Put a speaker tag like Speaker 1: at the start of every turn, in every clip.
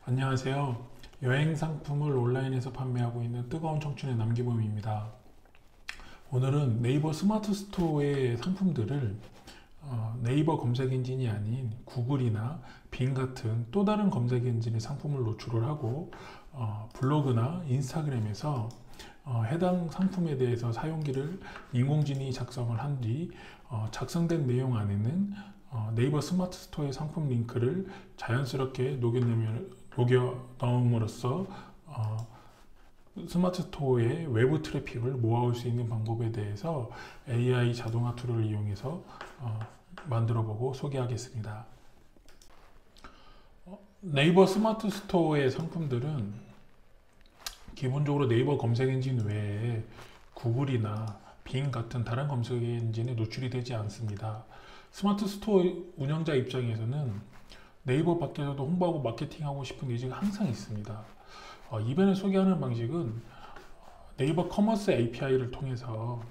Speaker 1: 안녕하세요. 여행 상품을 온라인에서 판매하고 있는 뜨거운 청춘의 남기범입니다. 오늘은 네이버 스마트 스토어의 상품들을 네이버 검색 엔진이 아닌 구글이나 빙 같은 또 다른 검색 엔진의 상품을 노출을 하고 블로그나 인스타그램에서 해당 상품에 대해서 사용기를 인공지능이 작성을 한 뒤 작성된 내용 안에는 네이버 스마트 스토어의 상품 링크를 자연스럽게 녹여 넣음으로써 스마트 스토어의 외부 트래픽을 모아올 수 있는 방법에 대해서 AI 자동화 툴을 이용해서 만들어 보고 소개하겠습니다. 네이버 스마트 스토어의 상품들은 기본적으로 네이버 검색 엔진 외에 구글이나 빙 같은 다른 검색 엔진에 노출이 되지 않습니다. 스마트 스토어 운영자 입장에서는 네이버 밖에서도 홍보하고 마케팅하고 싶은 의지가 항상 있습니다. 이번에 소개하는 방식은 네이버 커머스 API를 통해서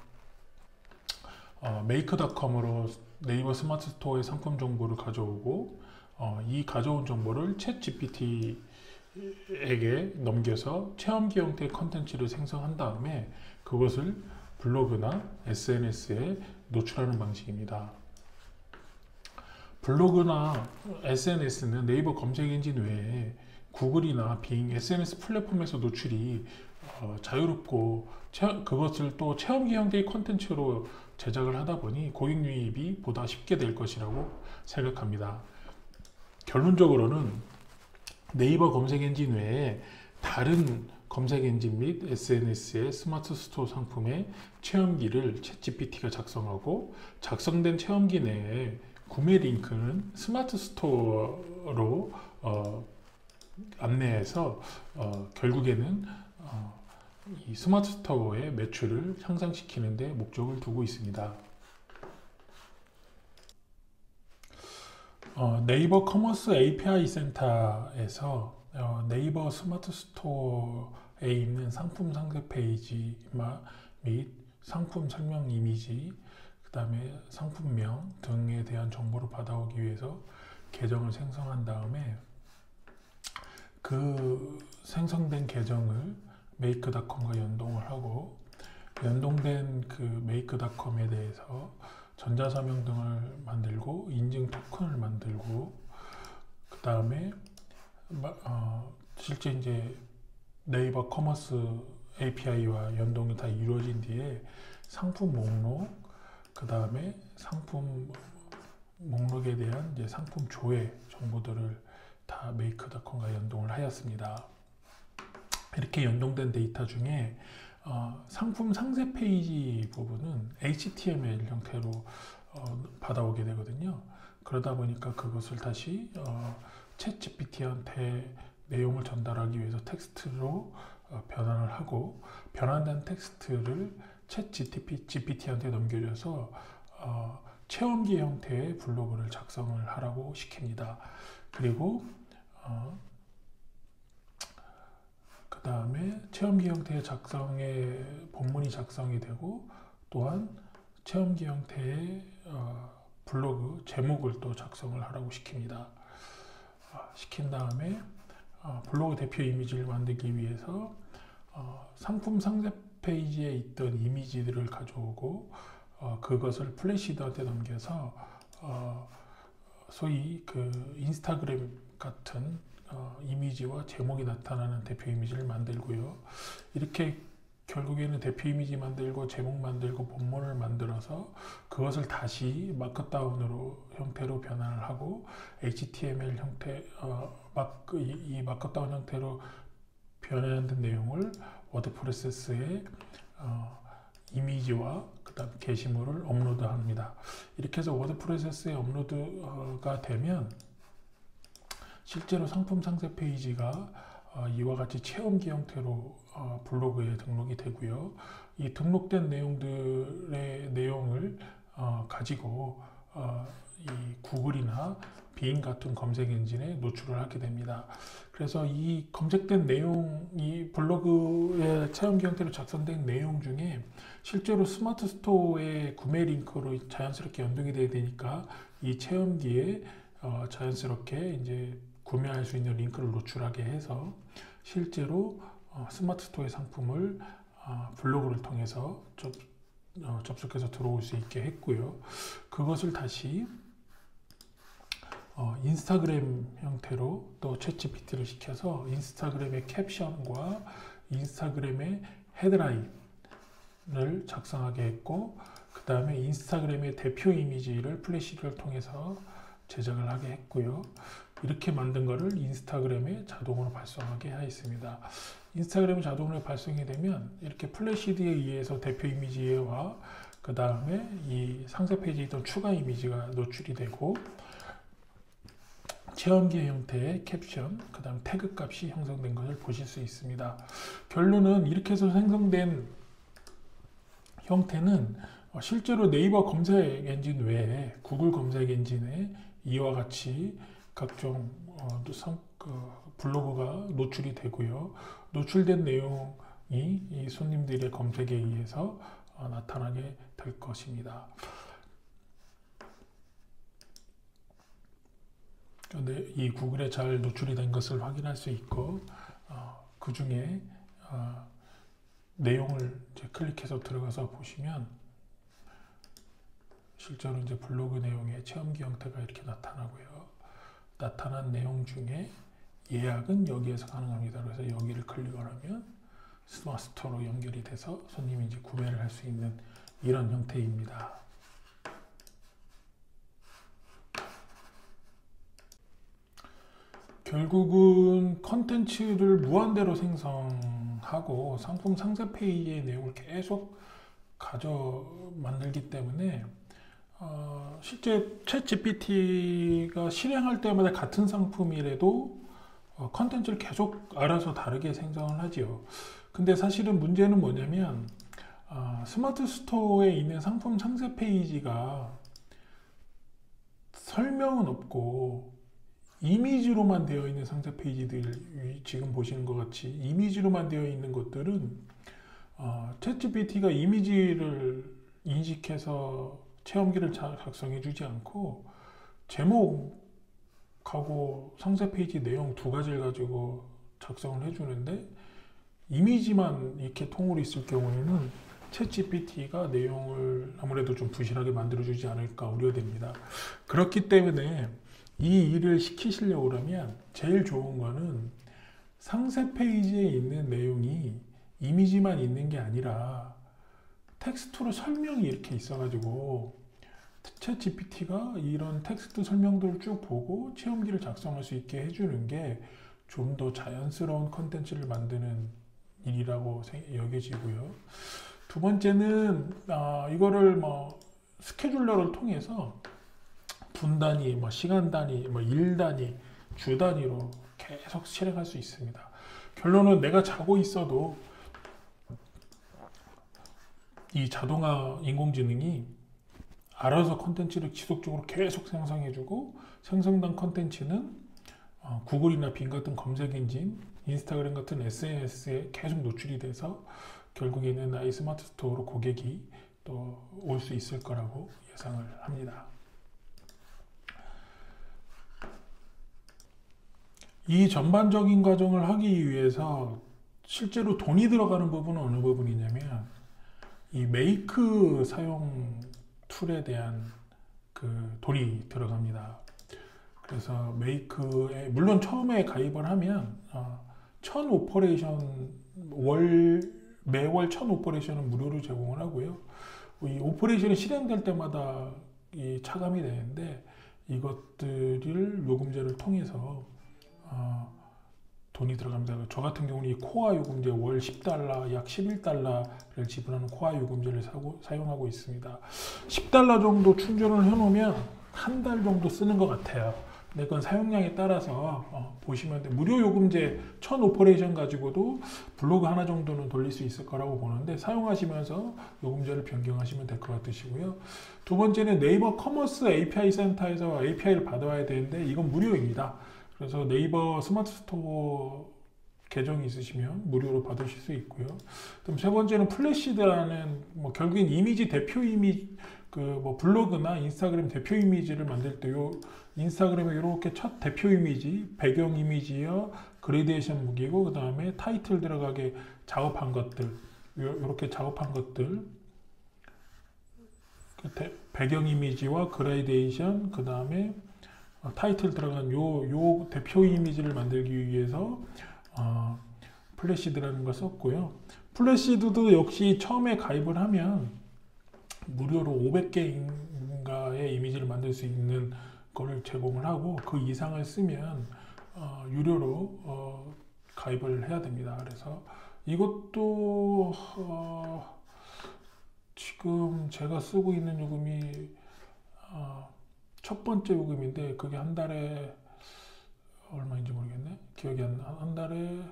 Speaker 1: 메이크닷컴으로 네이버 스마트 스토어의 상품 정보를 가져오고 이 가져온 정보를 챗 GPT에게 넘겨서 체험기 형태의 컨텐츠를 생성한 다음에 그것을 블로그나 SNS에 노출하는 방식입니다. 블로그나 SNS는 네이버 검색 엔진 외에 구글이나 빙, SNS 플랫폼에서 노출이 자유롭고 그것을 또 체험기 형태의 컨텐츠로 제작을 하다 보니 고객 유입이 보다 쉽게 될 것이라고 생각합니다. 결론적으로는 네이버 검색 엔진 외에 다른 검색 엔진 및 SNS의 스마트 스토어 상품의 체험기를 챗GPT가 작성하고 작성된 체험기 내에 구매 링크는 스마트 스토어로 안내해서 결국에는 이 스마트 스토어의 매출을 향상시키는 데 목적을 두고 있습니다. 네이버 커머스 API 센터에서 네이버 스마트 스토어에 있는 상품 상세 페이지 및 상품 설명 이미지, 그 다음에 상품명 등에 대한 정보를 받아오기 위해서 계정을 생성한 다음에 그 생성된 계정을 메이크닷컴과 연동을 하고 연동된 그 메이크닷컴에 대해서 전자서명 등을 만들고 인증 토큰을 만들고 그 다음에 실제 이제 네이버 커머스 API와 연동이 다 이루어진 뒤에 상품 목록 그 다음에 상품 목록에 대한 이제 상품 조회 정보들을 다 메이크닷컴과 연동을 하였습니다. 이렇게 연동된 데이터 중에 상품 상세 페이지 부분은 HTML 형태로 받아오게 되거든요. 그러다 보니까 그것을 다시 챗 GPT한테 내용을 전달하기 위해서 텍스트로 변환을 하고 변환된 텍스트를 챗 GPT한테 넘겨줘서 체험기 형태의 블로그를 작성을 하라고 시킵니다. 그리고 그 다음에 체험기 형태의 본문이 작성이 되고 또한 체험기 형태의 블로그 제목을 또 작성을 하라고 시킵니다. 시킨 다음에 블로그 대표 이미지를 만들기 위해서 상품 상세 페이지에 있던 이미지들을 가져오고 그것을 플래시드한테 넘겨서 소위 그 인스타그램 같은 이미지와 제목이 나타나는 대표 이미지를 만들고요. 이렇게 결국에는 대표 이미지 만들고 제목 만들고 본문을 만들어서 그것을 다시 마크다운으로 형태로 변환을 하고 HTML 형태 이 마크다운 형태로 변환된 내용을 워드프레스에 이미지와 그 다음 게시물을 업로드합니다. 이렇게 해서 워드프레스에 업로드가 되면 실제로 상품 상세 페이지가 이와 같이 체험기 형태로 블로그에 등록이 되고요. 이 등록된 내용들의 내용을 가지고 이 구글이나 빙 같은 검색 엔진에 노출을 하게 됩니다. 그래서 이 검색된 내용, 이 블로그의 체험기 형태로 작성된 내용 중에 실제로 스마트 스토어의 구매 링크로 자연스럽게 연동이 돼야 되니까 이 체험기에 자연스럽게 이제 구매할 수 있는 링크를 노출하게 해서 실제로 스마트 스토어의 상품을 블로그를 통해서 접속해서 들어올 수 있게 했고요. 그것을 다시 인스타그램 형태로 또 챗GPT를 시켜서 인스타그램의 캡션과 인스타그램의 헤드라인을 작성하게 했고, 그 다음에 인스타그램의 대표 이미지를 플래시를 통해서 제작을 하게 했고요. 이렇게 만든 거를 인스타그램에 자동으로 발송하게 하였습니다. 인스타그램에 자동으로 발송이 되면 이렇게 플래시드에 의해서 대표 이미지와 그 다음에 이 상세 페이지에 있던 추가 이미지가 노출이 되고, 체험기 형태의 캡션, 그 다음 태그 값이 형성된 것을 보실 수 있습니다. 결론은 이렇게 해서 생성된 형태는 실제로 네이버 검색 엔진 외에 구글 검색 엔진에 이와 같이 각종 블로그가 노출이 되고요. 노출된 내용이 이 손님들의 검색에 의해서 나타나게 될 것입니다. 이 구글에 잘 노출이 된 것을 확인할 수 있고, 그 중에 내용을 이제 클릭해서 들어가서 보시면 실제로 이제 블로그 내용의 체험기 형태가 이렇게 나타나고요. 나타난 내용 중에 예약은 여기에서 가능합니다. 그래서 여기를 클릭을 하면 스마트 스토어로 연결이 돼서 손님이 이제 구매를 할 수 있는 이런 형태입니다. 결국은 컨텐츠를 무한대로 생성하고 상품 상세 페이지의 내용을 계속 만들기 때문에 실제 챗GPT가 실행할 때마다 같은 상품이라도 컨텐츠를 계속 알아서 다르게 생성을 하지요. 근데 사실은 문제는 뭐냐면 스마트 스토어에 있는 상품 상세 페이지가 설명은 없고 이미지로만 되어 있는 상세 페이지들, 지금 보시는 것 같이 이미지로만 되어 있는 것들은 챗GPT가 이미지를 인식해서 체험기를 작성해 주지 않고 제목하고 상세 페이지 내용 두 가지를 가지고 작성을 해주는데, 이미지만 이렇게 통으로 있을 경우에는 챗GPT가 내용을 아무래도 좀 부실하게 만들어주지 않을까 우려됩니다. 그렇기 때문에 이 일을 시키시려고 그러면 제일 좋은 거는 상세 페이지에 있는 내용이 이미지만 있는 게 아니라 텍스트로 설명이 이렇게 있어가지고 챗GPT가 이런 텍스트 설명들을 쭉 보고 체험기를 작성할 수 있게 해주는 게 좀 더 자연스러운 컨텐츠를 만드는 일이라고 여겨지고요. 두 번째는 이거를 스케줄러를 통해서 분 단위, 시간 단위, 일 단위, 주 단위로 계속 실행할 수 있습니다. 결론은 내가 자고 있어도 이 자동화 인공지능이 알아서 컨텐츠를 지속적으로 계속 생성해주고, 생성된 컨텐츠는 구글이나 빙 같은 검색 엔진, 인스타그램 같은 SNS에 계속 노출이 돼서 결국에는 나의 스마트 스토어로 고객이 또 올 수 있을 거라고 예상을 합니다. 이 전반적인 과정을 하기 위해서 실제로 돈이 들어가는 부분은 어느 부분이냐면 이 메이크 사용 툴에 대한 돈이 들어갑니다. 그래서 메이크에 물론 처음에 가입을 하면 1000 오퍼레이션 매월 1000 오퍼레이션은 무료로 제공을 하고요. 이 오퍼레이션이 실행될 때마다 이 차감이 되는데, 이것들을 요금제를 통해서 돈이 들어갑니다. 저 같은 경우는 이 코아 요금제 월 10달러, 약 11달러를 지불하는 코아 요금제를 사용하고 있습니다. 10달러 정도 충전을 해놓으면 한 달 정도 쓰는 것 같아요. 근데 그건 사용량에 따라서 보시면 돼요. 무료 요금제 1000 오퍼레이션 가지고도 블로그 하나 정도는 돌릴 수 있을 거라고 보는데, 사용하시면서 요금제를 변경하시면 될 것 같으시고요. 두 번째는 네이버 커머스 API 센터에서 API를 받아와야 되는데 이건 무료입니다. 그래서 네이버 스마트 스토어 계정이 있으시면 무료로 받으실 수 있고요. 그럼 세 번째는 플래시드라는 결국엔 이미지 대표 이미지, 그 뭐 블로그나 인스타그램 대표 이미지를 만들 때 요 인스타그램에 이렇게 첫 대표 이미지, 배경 이미지와 그레데이션 무기고 그 다음에 타이틀 들어가게 작업한 것들, 이렇게 작업한 것들, 배경 이미지와 그레데이션, 그 다음에 타이틀 들어간 요 대표 이미지를 만들기 위해서 플래시드라는 걸 썼고요. 플래시드도 역시 처음에 가입을 하면 무료로 500개인가의 이미지를 만들 수 있는 거를 제공을 하고 그 이상을 쓰면 유료로 가입을 해야 됩니다. 그래서 이것도 지금 제가 쓰고 있는 요금이 첫 번째 요금인데 그게 한 달에 얼마인지 모르겠네. 기억이 한 달에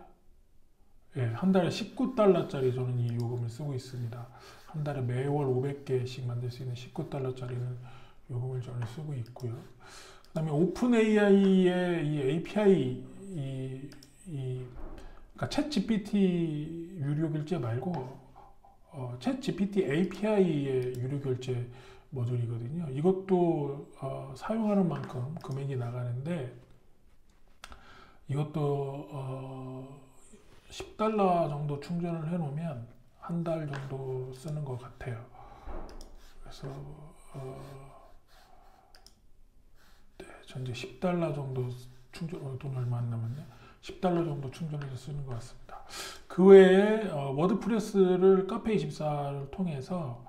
Speaker 1: 한 달에 19달러짜리 저는 이 요금을 쓰고 있습니다. 한 달에 매월 500개씩 만들 수 있는 19달러짜리는 요금을 저는 쓰고 있고요. 그 다음에 오픈 AI의 이 API, 그러니까 챗 GPT 유료 결제 말고 챗 GPT API의 유료 결제 모듈이거든요. 이것도 사용하는 만큼 금액이 나가는데 이것도 10달러 정도 충전을 해 놓으면 한 달 정도 쓰는 것 같아요. 그래서 네, 전 이제 10달러 정도 충전, 돈 얼마 안 남았네. 10달러 정도 충전해서 쓰는 것 같습니다. 그 외에 워드프레스를 카페24를 통해서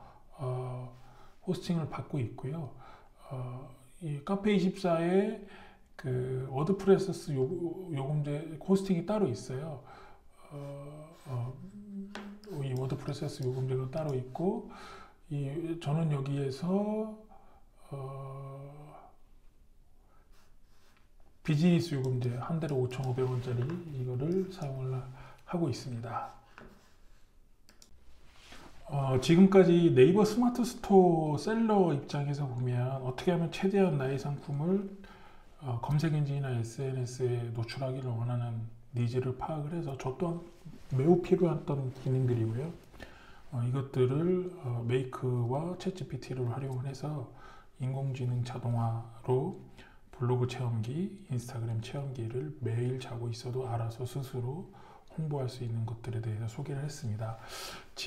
Speaker 1: 호스팅을 받고 있고요. 이 카페24에 그 워드프레스 요금제 호스팅이 따로 있어요. 이 워드프레스 요금제가 따로 있고 저는 여기에서 비즈니스 요금제 한 달에 5,500원짜리 이거를 사용을 하고 있습니다. 지금까지 네이버 스마트 스토어 셀러 입장에서 보면 어떻게 하면 최대한 나의 상품을 검색 엔진이나 SNS에 노출하기를 원하는 니즈를 파악을 해서 저 또한 매우 필요했던 기능들이고요. 이것들을 메이크와 챗GPT를 활용을 해서 인공지능 자동화로 블로그 체험기, 인스타그램 체험기를 매일 자고 있어도 알아서 스스로 홍보할 수 있는 것들에 대해서 소개를 했습니다.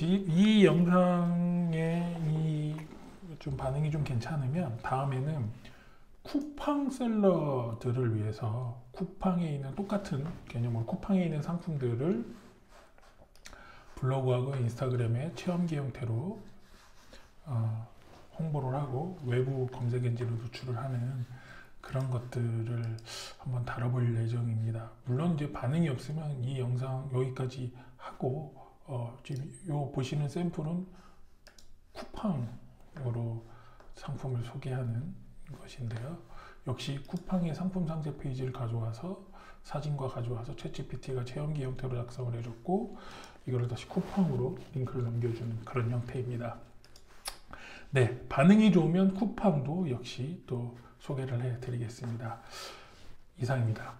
Speaker 1: 이 영상에 좀 반응이 좀 괜찮으면 다음에는 쿠팡 셀러들을 위해서 쿠팡에 있는 똑같은 개념으로 쿠팡에 있는 상품들을 블로그하고 인스타그램의 체험기 형태로 홍보를 하고 외부 검색 엔진으로 노출을 하는 그런 것들을 한번 다뤄볼 예정입니다. 물론 이제 반응이 없으면 이 영상 여기까지 하고 지금 요 보시는 샘플은 쿠팡으로 상품을 소개하는 것인데요. 역시 쿠팡의 상품 상세 페이지를 가져와서 사진과 가져와서 챗GPT가 체험기 형태로 작성을 해줬고 이거를 다시 쿠팡으로 링크를 넘겨주는 그런 형태입니다. 네, 반응이 좋으면 쿠팡도 역시 또 소개를 해드리겠습니다. 이상입니다.